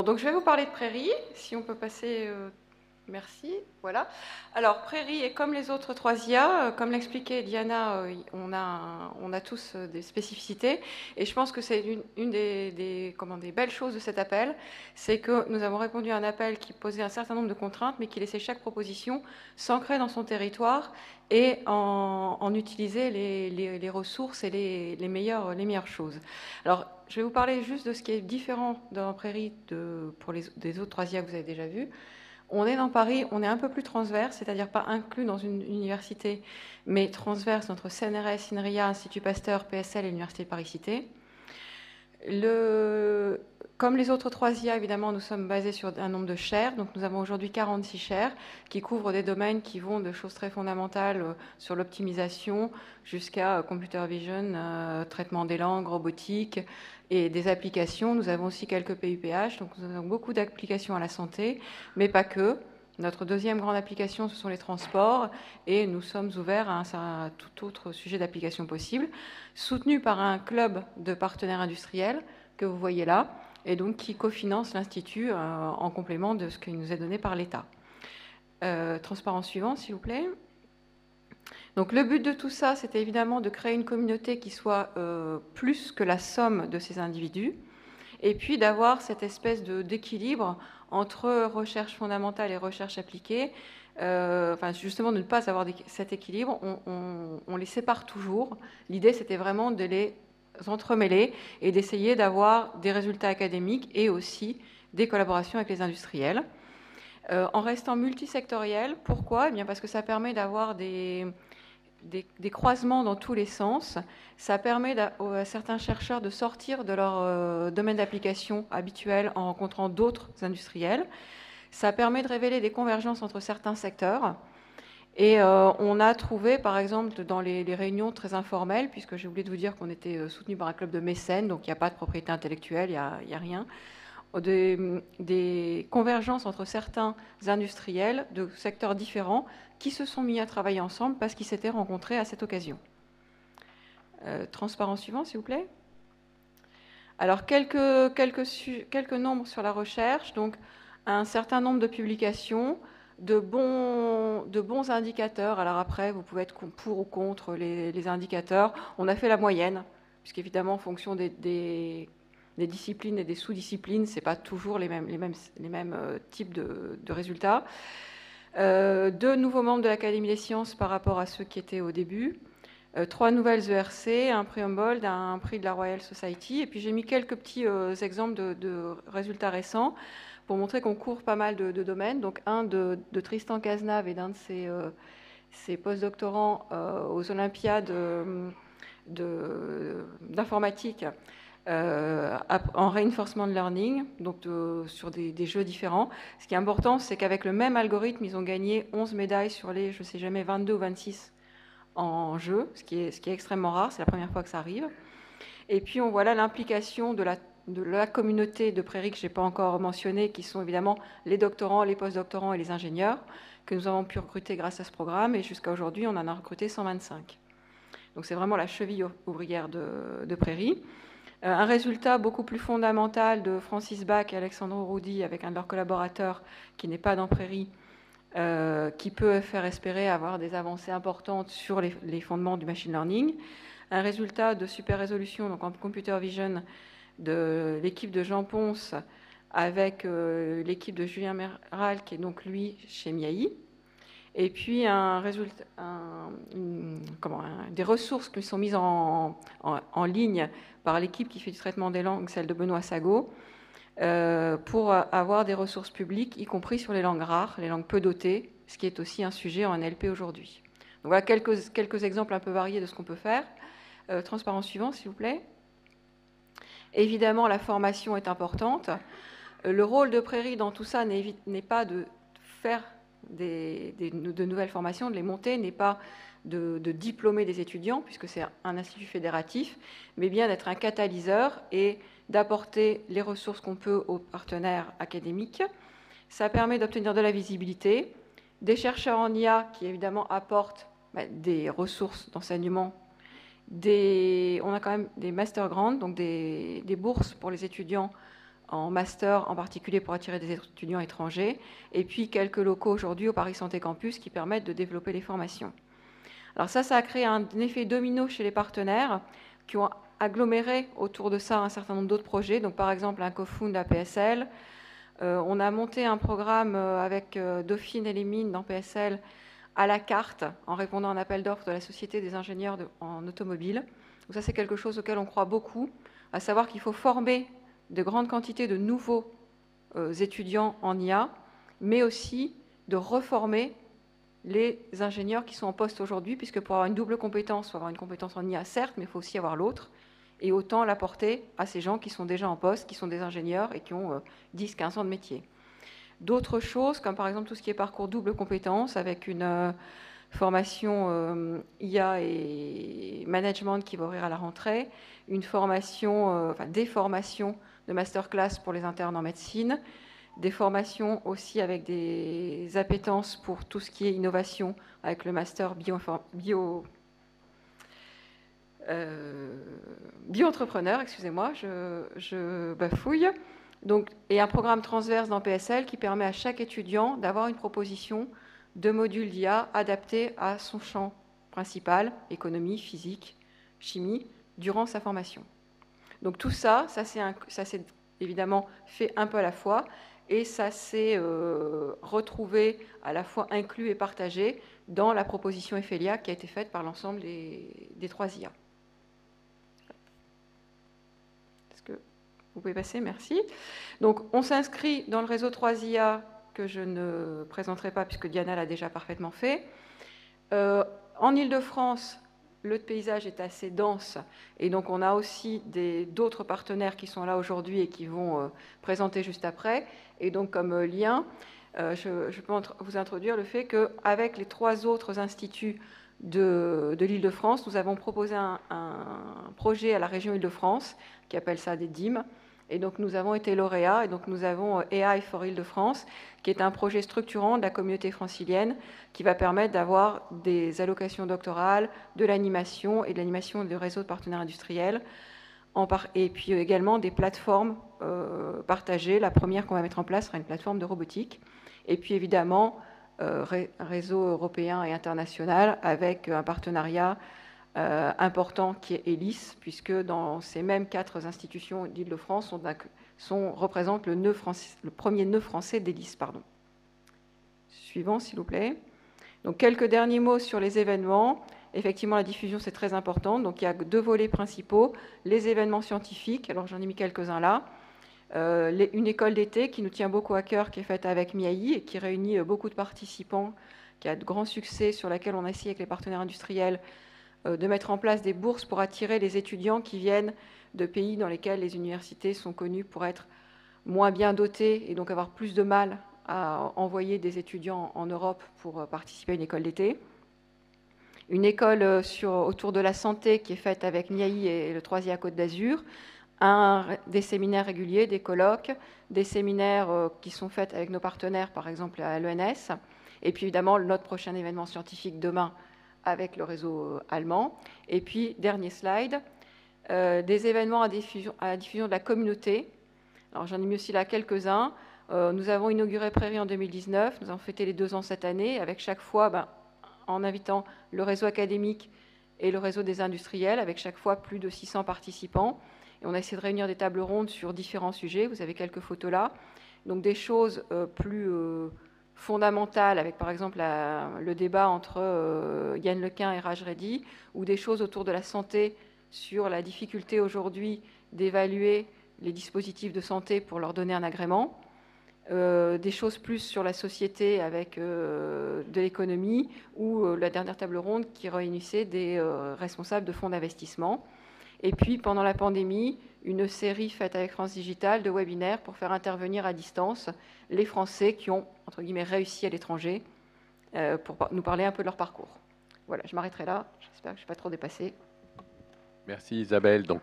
donc je vais vous parler de Prairie, si on peut passer... merci, voilà. Alors, Prairie est comme les autres 3IA, comme l'expliquait Diana, on a tous des spécificités, et je pense que c'est une des belles choses de cet appel, c'est que nous avons répondu à un appel qui posait un certain nombre de contraintes, mais qui laissait chaque proposition s'ancrer dans son territoire et en utiliser les ressources et les meilleures choses. Alors, je vais vous parler juste de ce qui est différent dans Prairie des autres 3IA que vous avez déjà vus. On est dans Paris, on est un peu plus transverse, c'est-à-dire pas inclus dans une université, mais transverse entre CNRS, INRIA, Institut Pasteur, PSL et l'Université de Paris-Cité. Comme les autres 3IA, évidemment, nous sommes basés sur un nombre de chaires. Donc nous avons aujourd'hui 46 chaires qui couvrent des domaines qui vont de choses très fondamentales sur l'optimisation jusqu'à computer vision, traitement des langues, robotique et des applications. Nous avons aussi quelques PUPH, donc nous avons beaucoup d'applications à la santé, mais pas que. Notre deuxième grande application, ce sont les transports, et nous sommes ouverts à tout autre sujet d'application possible, soutenu par un club de partenaires industriels que vous voyez là, et donc qui cofinance l'Institut en complément de ce qui nous est donné par l'État. Transparent suivant, s'il vous plaît. Donc le but de tout ça, c'était évidemment de créer une communauté qui soit plus que la somme de ces individus, et puis d'avoir cette espèce d'équilibre entre recherche fondamentale et recherche appliquée, justement de ne pas avoir cet équilibre, on les sépare toujours. L'idée, c'était vraiment de les entremêler et d'essayer d'avoir des résultats académiques et aussi des collaborations avec les industriels. En restant multisectoriel, pourquoi ? Eh bien parce que ça permet d'avoir des croisements dans tous les sens. Ça permet à certains chercheurs de sortir de leur domaine d'application habituel en rencontrant d'autres industriels. Ça permet de révéler des convergences entre certains secteurs. Et on a trouvé, par exemple, dans les réunions très informelles, puisque j'ai oublié de vous dire qu'on était soutenu par un club de mécènes, donc il n'y a pas de propriété intellectuelle, il n'y a rien, des convergences entre certains industriels de secteurs différents qui se sont mis à travailler ensemble parce qu'ils s'étaient rencontrés à cette occasion. Transparent suivant, s'il vous plaît. Alors, quelques nombres sur la recherche. Donc, un certain nombre de publications, de bons indicateurs. Alors après, vous pouvez être pour ou contre les indicateurs. On a fait la moyenne, puisqu'évidemment, en fonction des disciplines et des sous-disciplines, ce n'est pas toujours les mêmes types de résultats. 2 nouveaux membres de l'Académie des sciences par rapport à ceux qui étaient au début. 3 nouvelles ERC, un prix Humboldt, un prix de la Royal Society. Et puis j'ai mis quelques petits exemples de résultats récents pour montrer qu'on couvre pas mal de domaines. Donc un de Tristan Cazenave et d'un de ses postdoctorants aux Olympiades d'informatique en reinforcement learning, donc sur des jeux différents. Ce qui est important, c'est qu'avec le même algorithme, ils ont gagné 11 médailles sur les, je ne sais jamais, 22 ou 26 en jeu, ce qui est extrêmement rare, c'est la première fois que ça arrive. Et puis on voit là l'implication de la communauté de Prairie que je n'ai pas encore mentionné, qui sont évidemment les doctorants, les postdoctorants et les ingénieurs, que nous avons pu recruter grâce à ce programme, et jusqu'à aujourd'hui, on en a recruté 125. Donc c'est vraiment la cheville ouvrière de Prairie. Un résultat beaucoup plus fondamental de Francis Bach et Alexandre Roudy avec un de leurs collaborateurs qui n'est pas dans Prairie, qui peut faire espérer avoir des avancées importantes sur les fondements du machine learning. Un résultat de super résolution, donc en computer vision, de l'équipe de Jean Ponce avec l'équipe de Julien Méral, qui est donc lui chez MIAI. Et puis un résultat, des ressources qui sont mises en ligne par l'équipe qui fait du traitement des langues, celle de Benoît Sago, pour avoir des ressources publiques, y compris sur les langues rares, les langues peu dotées, ce qui est aussi un sujet en NLP aujourd'hui. Donc voilà quelques exemples un peu variés de ce qu'on peut faire. Transparent suivant, s'il vous plaît. Évidemment, la formation est importante. Le rôle de Prairie dans tout ça n'est pas de faire de nouvelles formations, de les monter, n'est pas de diplômer des étudiants, puisque c'est un institut fédératif, mais bien d'être un catalyseur et d'apporter les ressources qu'on peut aux partenaires académiques. Ça permet d'obtenir de la visibilité, des chercheurs en IA qui évidemment apportent des ressources d'enseignement. On a quand même des master grants, donc des bourses pour les étudiants en master, en particulier pour attirer des étudiants étrangers, et puis quelques locaux aujourd'hui au Paris Santé Campus qui permettent de développer les formations. Alors ça a créé un effet domino chez les partenaires qui ont aggloméré autour de ça un certain nombre d'autres projets, donc par exemple un co-fund à PSL. On a monté un programme avec Dauphine et les mines dans PSL à la carte, en répondant à un appel d'offres de la Société des ingénieurs en automobile. Donc ça, c'est quelque chose auquel on croit beaucoup, à savoir qu'il faut former de grandes quantités de nouveaux étudiants en IA, mais aussi de reformer les ingénieurs qui sont en poste aujourd'hui, puisque pour avoir une double compétence, il faut avoir une compétence en IA, certes, mais il faut aussi avoir l'autre, et autant l'apporter à ces gens qui sont déjà en poste, qui sont des ingénieurs et qui ont 10-15 ans de métier. D'autres choses, comme par exemple tout ce qui est parcours double compétence, avec une formation IA et management qui va ouvrir à la rentrée, une formation, des formations de masterclass pour les internes en médecine, des formations aussi avec des appétences pour tout ce qui est innovation, avec le master bio-entrepreneur, excusez-moi, je bafouille. Donc, et un programme transverse dans PSL qui permet à chaque étudiant d'avoir une proposition de module d'IA adapté à son champ principal, économie, physique, chimie, durant sa formation. Donc tout ça s'est évidemment fait un peu à la fois, et ça s'est retrouvé à la fois inclus et partagé dans la proposition Ephelia qui a été faite par l'ensemble des 3 IA. Est-ce que vous pouvez passer? Merci. Donc on s'inscrit dans le réseau 3 IA que je ne présenterai pas puisque Diana l'a déjà parfaitement fait. En Île-de-France, le paysage est assez dense et donc on a aussi d'autres partenaires qui sont là aujourd'hui et qui vont présenter juste après. Et donc comme lien, je peux vous introduire le fait qu'avec les 3 autres instituts de l'Île-de-France, nous avons proposé un projet à la région Île-de-France qui appelle ça des DIM. Et donc nous avons été lauréats, et donc nous avons AI for Île-de-France, qui est un projet structurant de la communauté francilienne qui va permettre d'avoir des allocations doctorales, de l'animation et de l'animation de réseaux de partenaires industriels, et puis également des plateformes partagées. La première qu'on va mettre en place sera une plateforme de robotique, et puis évidemment réseau européen et international avec un partenariat important qui est ELIS, puisque dans ces mêmes 4 institutions d'Île-de-France représentent le premier nœud français d'ELIS. Suivant, s'il vous plaît. Donc, quelques derniers mots sur les événements. Effectivement, la diffusion, c'est très important. Donc, il y a 2 volets principaux. Les événements scientifiques, alors j'en ai mis quelques-uns là. Une école d'été qui nous tient beaucoup à cœur, qui est faite avec MIAI et qui réunit beaucoup de participants, qui a de grands succès, sur laquelle on a essayé avec les partenaires industriels de mettre en place des bourses pour attirer les étudiants qui viennent de pays dans lesquels les universités sont connues pour être moins bien dotées et donc avoir plus de mal à envoyer des étudiants en Europe pour participer à une école d'été. Une école autour de la santé qui est faite avec MIAI et le 3IA Côte d'Azur. Des séminaires réguliers, des colloques, des séminaires qui sont faits avec nos partenaires, par exemple à l'ENS. Et puis évidemment, notre prochain événement scientifique demain avec le réseau allemand. Et puis, dernier slide, des événements à la diffusion de la communauté. Alors, j'en ai mis aussi là quelques-uns. Nous avons inauguré Prairie en 2019. Nous avons fêté les 2 ans cette année, avec chaque fois, en invitant le réseau académique et le réseau des industriels, avec chaque fois plus de 600 participants. Et on a essayé de réunir des tables rondes sur différents sujets. Vous avez quelques photos là. Donc, des choses plus fondamentales, avec par exemple le débat entre Yann Lequin et Raj Reddy, ou des choses autour de la santé, sur la difficulté aujourd'hui d'évaluer les dispositifs de santé pour leur donner un agrément, des choses plus sur la société avec de l'économie, ou la dernière table ronde qui réunissait des responsables de fonds d'investissement. Et puis, pendant la pandémie, une série faite avec France Digital de webinaires pour faire intervenir à distance les Français qui ont, entre guillemets, réussi à l'étranger, pour nous parler un peu de leur parcours. Voilà, je m'arrêterai là. J'espère que je ne suis pas trop dépassée. Merci Isabelle. Donc